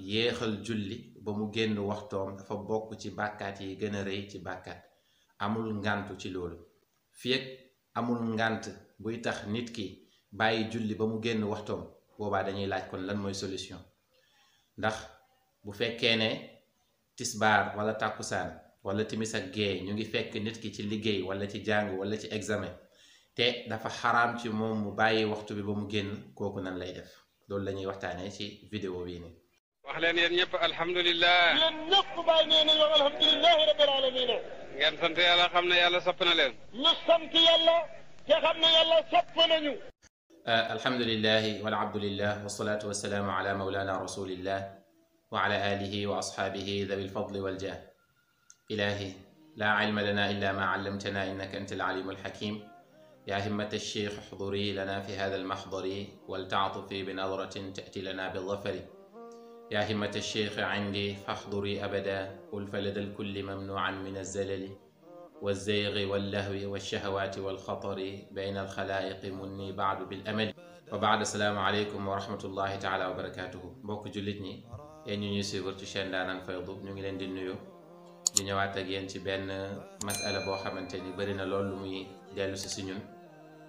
yéexal julli ba mu génn waxtoom dafa bokk ci bàkkaat yi gën a rëy ci bàkkaat. amul ngàntu ci loolu fii ak amul ngànt buy tax nit ki bàyyi julli ba mu génn waxtoom boobaa dañuy laaj kon lan mooy solution. ndax bu fekkee ne tisbaar wala tàkkusaan wala timis ak gée ñu ngi fekk nit ki ci liggéey wala ci jàng wala ci examen te dafa xaraam ci moom mu bàyyi waxtu bi ba mu génn, kooku nan lay def? loolu la ñuy waxtaanee ci vidéo bii nii. wax leen yéen ñëpp alhamdulilah. yéen ñëpp bàyyi nee nañu alhamdulilahi rabbil alamin. ngeen sant yàlla xam ne yàlla sopp na leen. ñu sant yàlla te xam ne yàlla sopp nañu. alhamdulilahi wal abdulillah wasalaatu wasalaamu ala mawlana rasulillah wa ala alihi wa ashaabihi dhawi lfadli waljah. ilahi la ilma lana illa ma allamtana innaka anta alalimu alhakim. ya himmata alcheikh uxduri lana fi hada almaxdari waltaatufi binadratin tati lana bildafari. يا همة الشيخ عندي فاحضري أبدا والفلد الكل ممنوعا من الزلل والزيغ واللهو والشهوات والخطر بين الخلائق مني بعد بالأمل. وبعد السلام عليكم ورحمة الله تعالى وبركاته. mbokk jullit ñi yéen ñu ñuy suivre ci chaîne Ndaanaan Faydu ñu ngi leen di nuyu di ñëwaat ak yéen ci benn masala boo xamante ni bëri na lool lu muy dellu si ñun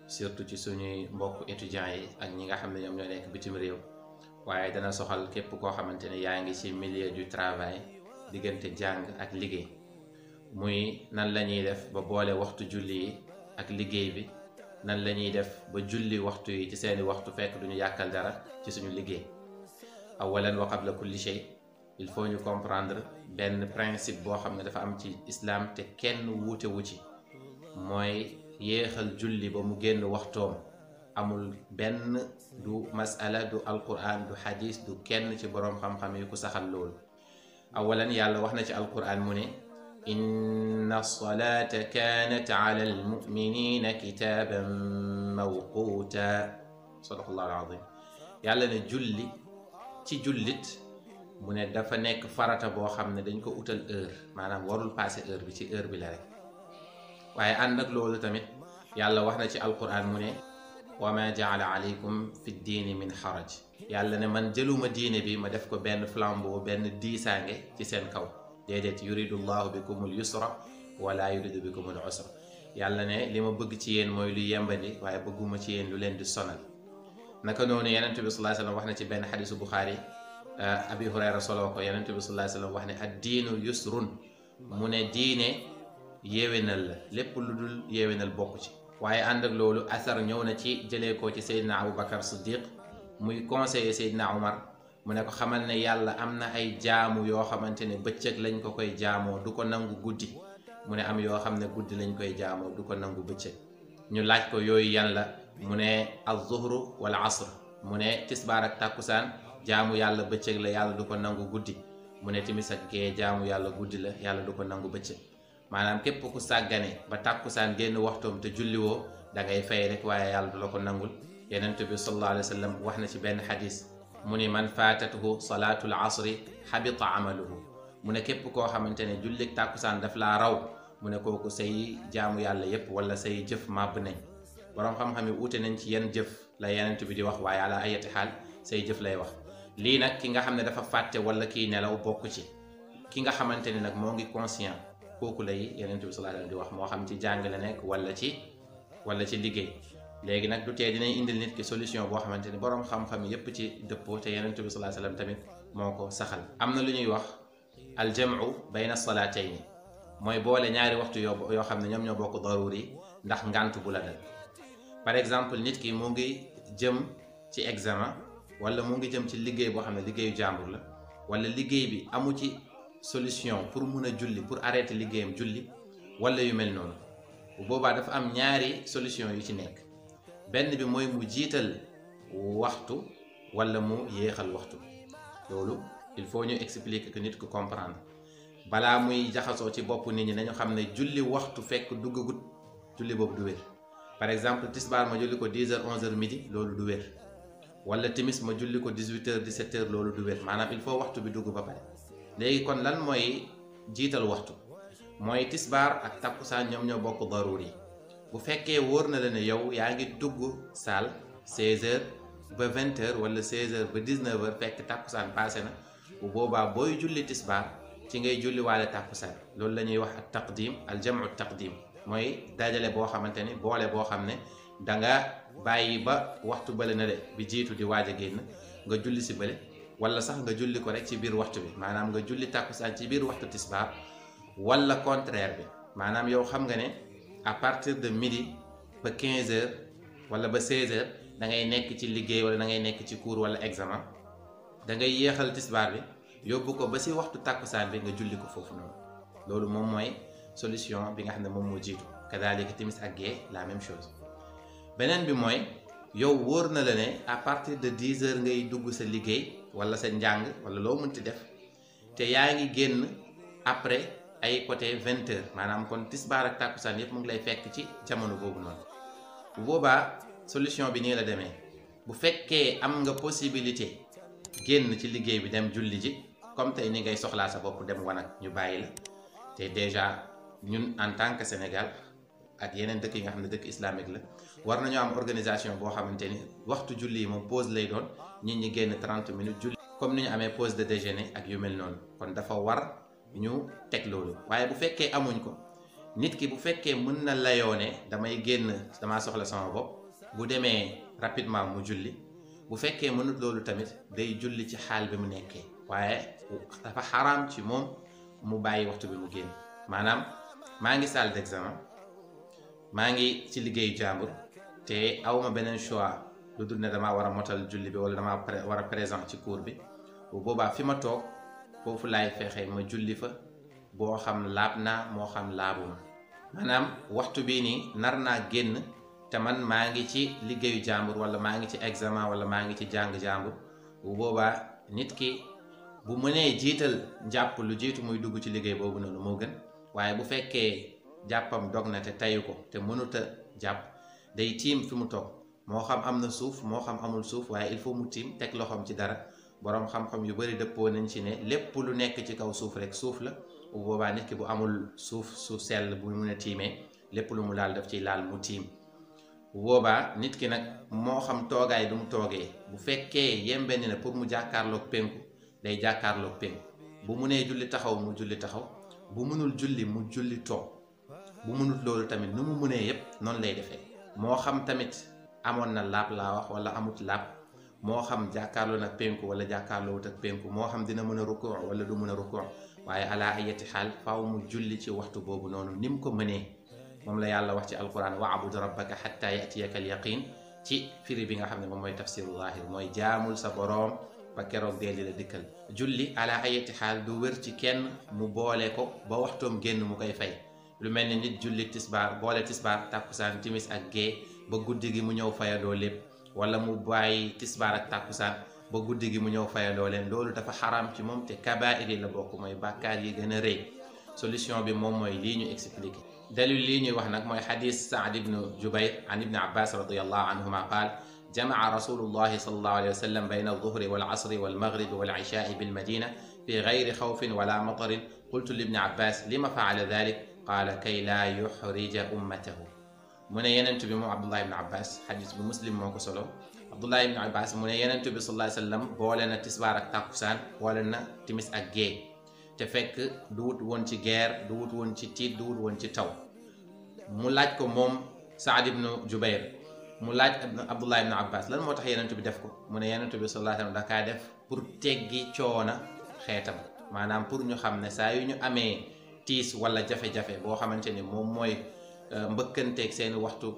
surtout ci suñuy mbokk étudiants yi ak ñi nga xam ne ñoom ñoo nekk bitim réew. waaye dana soxal képp koo xamante ne yaa ngi ci milieu du travail diggante jàng ak liggéey muy nan la ñuy def ba boole waxtu julli yi ak liggéey bi, nan la ñuy def ba julli waxtu yi ci seeni waxtu fekk duñu yàkkal dara ci suñu liggéey. awalan wa qabla kulli shay il faut ñu comprendre benn principe boo xam ne dafa am ci islam te kenn wuute wu ci, mooy yéexal julli ba mu génn waxtoom. amul benn du masala du alquran du xadis du kenn ci boroom xam-xam yi ku saxal loolu. awalan yàlla wax na ci alquran mu ne inna salata kanat ala almuminina kitaban mawquta. sadaqallahu alazim. yàlla ne julli ci jullit mu ne dafa nekk farata boo xam ne dañ ko utal heure, maanaam warul passé heure bi, ci heure bi la rek. waaye ànd ak loolu tamit yàlla wax na ci alquran mu ne wa ma jaala aleykum fi diini min xaraj. yàlla ne man jëluma diine bi ma def ko benn flambeau, benn diisaange ci seen kaw. déedéet, yuridu llahu bikumul yusra wala yuridu bikumul usra. yàlla ne li ma bëgg ci yéen mooy lu yembandi, waaye bëgguma ci yéen lu leen di sonal. naka noonu yonent bi sallallahu alayhi wasallam wax na ci benn xadisu Buxaari, Abi Hurayra soloo ko. yonent bi sallallahu alayhi wasallam wax ne ad diinu yusrun, mu ne diine yéwénal la, lépp lu dul yéwénal bokk ci. waaye ànd ak loolu asar ñëw na ci jëlee ko ci Seydina Aboubacar Siddiq muy conseiller Seydina Omar mu ne ko xamal ne yàlla am na ay jaamu yoo xamante ne bëccëg lañ ko koy jaamoo, du ko nangu guddi. mu ne am yoo xam ne guddi lañ koy jaamoo, du ko nangu bëccëg. ñu laaj ko yooyu yan la, mu ne az-zuhru wal asr. mu ne tisbaar ak tàkkusaan jaamu yàlla bëccëg la, yàlla du ko nangu guddi. mu ne timis ak gee jaamu yàlla guddi la, yàlla du ko nangu bëccëg. maanaam képp ku sàggane ba tàkkusaan génn waxtoom te julliwoo da ngay fay rek, waaye yàlla du la ko nangul. yonent bi sallallahu alayhi wa sallam wax na ci benn xadis mu ni man faatatuhu salaatul asri xabita amaluhu. mu ne képp koo xamante ne jullik tàkkusaan daf laa raw, mu ne kooku say jaamu yàlla yépp wala say jëf màbb nañ. boroom xam-xam yi uute nañ ci yan jëf la yonent bi di wax, waaye ala ayati xaal say jëf lay wax. lii nag ki nga xam ne dafa fàtte wala kii nelaw bokk ci. ki nga xamante ne nag moo ngi conscient, kooku lay yonent bi sallallahu alayhi wasallam di wax, moo xam ci jàng la nekk wala ci liggéey. léegi nag du tee dinañ indil nit ki solution boo xamante ni boroom xam-xam yépp ci dëppoo, te yonent bi sallallahu alayhi wasallam tamit moo ko saxal. am na lu ñuy wax aljamu bayna salatayni, mooy boole ñaari waxtu yoo xam ne ñoom ñoo bokk daruri ndax ngànt bu la dal. par exemple nit ki mu ngi jëm ci examen wala mu ngi jëm ci liggéey boo xam ne liggéeyu jàmbur la, wala liggéey bi amu ci solution pour mun a julli, pour arrêter liggéeyam julli wala yu mel noonu. bu boobaa dafa am ñaari solution yu ci nekk. benn bi mooy mu jiital waxtu wala mu yéexal waxtu. loolu il faut ñu expliquer que nit ku comprendre balaa muy jaxasoo ci bopp nit ñi. nañu xam ne julli waxtu fekk duggagut, julli boobu du wér. par exemple tisbaar ma julli ko 10h 11h midi, loolu du wér. wala timis ma julli ko 18h 17h, loolu du wér. maanaam il faut waxtu bi dugg ba pare. léegi kon lan mooy jiital waxtu? mooy tisbaar ak takkusaan ñoom ñoo bokk daruri. bu fekkee wóor na la ne yow yaa ngi dugg saal 16h ba 20h wala 16h ba 19h fekk takkusaan passé na, bu boobaa booy julli tisbaar ci ngay julli waale tàkkusaan. loolu la ñuy wax ak taqdim al jamu taqdim mooy dajale boo xamante ni boole boo xam ne danga bàyyi ba waxtu bële na de bi jiitu di waaj a génn nga julli si bële, wala sax nga julli ko rek ci biir waxtu bi, maanaam nga julli tàkkusaan ci biir waxtu tisbaar, wala contraire bi maanaam yow xam nga ne à partir de midi ba 15h wala ba 16h da ngay nekk ci liggéey wala da ngay nekk ci cours wala examen, da ngay yéexal tisbaar bi yóbbu ko ba si waxtu tàkkusaan bi nga julli ko foofu noonu. loolu moom mooy solution bi nga xam ne moom moo jiitu. kadaalika timis ak gée la même chose. beneen bi mooy yow wóor na la ne à partir de 10h ngay dugg sa liggéey wala sa njàng wala loo mënti def, te yaa ngi génn après ay côté 20h, maanaam kon tisbaar ak tàkkusaan yëpp mu ngi lay fekk ci jamono boobu noonu. bu boobaa solution bi nii la demee. bu fekkee am nga possibilité génn ci liggéey bi dem julli ji, comme tey ni ngay soxlaa sa bopp dem wanag ñu bàyyi la, te déjà ñun en tant que Sénégal ak yeneen dëkk yi nga xam ne dëkk islamique la, war nañoo am organisation boo xamante ni waxtu julli yi moom pause lay doon, nit ñi génn 30 minutes julli comme ni ñu amee pause de déjeuner ak yu mel noonu. kon dafa war ñu teg loolu. waaye bu fekkee amuñ ko, nit ki bu fekkee mën na layoo ne damay génn damaa soxla sama bopp, bu demee rapidement mu julli. bu fekkee mënut loolu tamit day julli ci xaal bi mu nekkee, waaye dafa xaraam ci moom mu bàyyi waxtu bi mu génn. maanaam maa ngi salle d'examen, maa ngi ci liggéeyu jàmbur, te awma beneen choix lu dul ne damaa war a motal julli bi wala damaa war a présent ci cours bi. bu boobaa fi ma toog foofu laay fexe ma julli fa, boo xam laab naa moo xam laabuma. maanaam waxtu bii nii nar naa génn te man maa ngi ci liggéeyu jàmbur wala maa ngi ci examen wala maa ngi ci jàng jàmbur. bu boobaa nit ki bu mënee jiital njàpp lu jiitu muy dugg ci liggéey boobu noonu moo gën. waaye bu fekkee jàppam dog na te tayu ko te mënut a jàpp, day tiim fi mu toog, moo xam am na suuf moo xam amul suuf, waaye il faut mu tiim teg loxoom ci dara. boroom xam-xam yu bari dëppoo nañ ci ne lépp lu nekk ci kaw suuf rek suuf la. bu boobaa nit ki bu amul suuf sell bu mun a tiimee, lépp lu mu laal daf ciy laal mu tiim. bu boobaa nit ki nag moo xam toogaay du mu toogee, bu fekkee yembenni na pour mu jàkkaarloog penku day jàkkaarloog penku. bu munee julli taxaw mu julli taxaw, bu munul julli mu julli toog. bu munut loolu tamit nu mu munee yépp noonu lay defee. moo xam tamit amoon na laab laa wax wala amut laab, moo xam jàkkaarloo nag penku wala jàkkaarloowut ak penku, moo xam dina mën a rukkoo wala du mën a rukkoo, waaye ala ayati xaal faaw mu julli ci waxtu boobu noonu ni mu ko mënee. moom la yàlla wax ci alquran wa'bud rabbaka hatta yatiyaka al yaqin, ci firi bi nga xam ne moom mooy tafsiru zahir, mooy jaamul sa boroom ba keroog dee li la dikkal. julli ala ayati xaal du wér ci kenn mu boole ko ba waxtoom génn mu koy fay. lu mel ni nit julli tisbaar boole tisbaar tàkkusaan timis ak gée ba guddi gi mu ñëw fayandoo lépp, wala mu bàyyi tisbaar ak tàkkusaan ba guddi gi mu ñëw fayandoo leen. loolu dafa xaram ci moom te kabaa'ir yi la bokk, mooy bàkkaar yi gën a rëy. solution bi moom mooy lii ñu expliqué. dalil lii ñuy wax nag mooy xadis Saad ibnu Jubayr an ibni Abbas radiyallahu anhuma qaal jamaca rasulullahi sallallahu alayhi wa sallam bayna alduhri walasri walmagribi walishaai bilmadina fi gayri xawfin wala matarin. qultu libni Abbas lima faala dalik qaala kay laa yuxrija ummatahu. mu ne yenent bi moom Abdullah ibn Abbas, xadis bu Muslim moo ko solo. Abdullah ibn Abbas mu ne yenent bi sallallahu alayhi wa sallam boole na tisbaar ak tàkkusaan, boole na timis ak gée, te fekk du wut woon ci guerre, du wut woon ci tiit, du wut woon ci taw. mu laaj ko moom Saad ibn Jubayr, mu laaj Abdullah ibn Abbas lan moo tax yenent bi def ko. mu ne yenent bi sallallahu alayhi wa sallam dakaa def pour teggi coona xeetam, maanaam pour ñu xam ne saa yu ñu amee tiis wala jafe-jafe boo xamante ni moom mooy mbëkkanteeg seen waxtu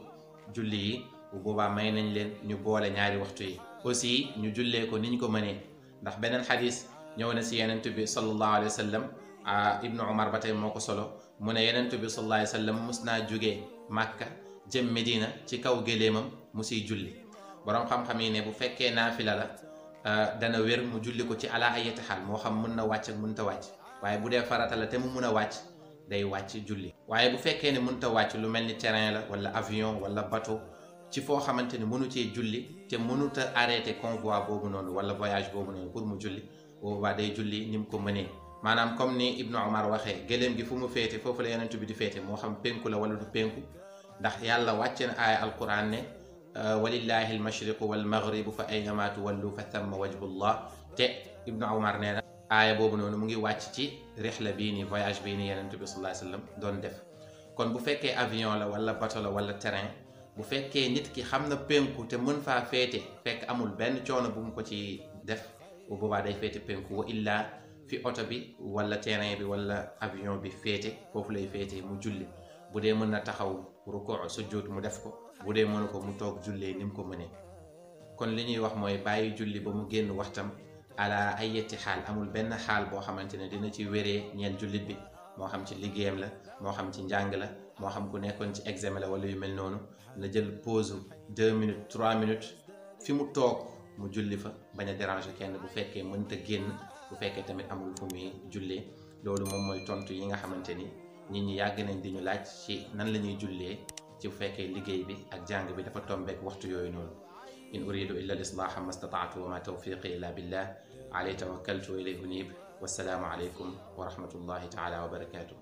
julli yi, bu boobaa may nañ leen ñu boole ñaari waxtu yi. aussi ñu jullee ko niñ ko mënee, ndax beneen xadis ñëw na si yenent bi sallallahu alayhi wa sallam, ibnu Umar ba tey moo ko solo. mu ne yenent bi sallallahu alayhi wa sallam mus naa jógee Màkka jëm Medina ci kaw géléemam mu siy julli. boroom xam-xam yi ne bu fekkee naafila la dana wér mu julli ko ci ala ayati xaal, moo xam mën na wàcc ak mënta wàcc. waaye bu dee farata la te mu mun a wàcc day wàcc julli. waaye bu fekkee ne mënta wàcc, lu mel ni terrain la wala avion wala bateau, ci foo xamante ni mënu cee julli te mënut a arrêté convoi boobu noonu wala voyage boobu noonu pour mu julli, boobaa day julli ni mu ko mënee. maanaam comme ni Ibnu Umar waxee, gëléem gi fu mu féete foofu la yenentu bi di féete, moo xam penku la wala du penku, ndax yàlla wàcce na aaya alquran ne walillahi almashriqu walmaghribu fa aynama tuwallu fa thamma wajhullah. te Ibnu Umar nee na aaya boobu noonu mu ngi wàcc ci rihla bii nii voyage bii nii Yonent bi sallallahu alayhi wasallam doon def. kon bu fekkee avion la wala bateau la wala terrain bu fekkee nit ki xam na penku te mën faa féete fekk amul benn coono bu mu ko ci def bu boobaa day féete penku, wa illaa fi oto bi wala terrain bi wala avion bi féete foofu lay féete mu julli. bu dee mën na taxaw rukuu sujjóot mu def ko, bu dee mënu ko mu toog jullee ni mu ko mënee. kon li ñuy wax mooy bàyyi julli ba mu génn waxtam ala ayati xaal, amul benn xaal boo xamante ne dina ci wéree ñeel jullit bi, moo xam ci liggéeyam la, moo xam ci njàng la, moo xam ku nekkoon ci examen la wala yu mel noonu, na jël pause 2 minutes 3 minutes fi mu toog mu julli fa, bañ a déranger kenn bu fekkee mënta génn, bu fekkee tamit amul fu muy jullee. loolu moom mooy tontu yi nga xamante ni nit ñi yàgg nañ di ñu laaj ci nan la ñuy jullee ci bu fekkee liggéey bi ak jàng bi dafa tombeek waxtu yooyu noonu. in uridu illa al islaaha ma stataatu wa ma tawfiqi illa billah alayhi tawakkaltu wa ilayhi unib. wassalaamu alaykum wa rahmatullahi taala wa barakatuh.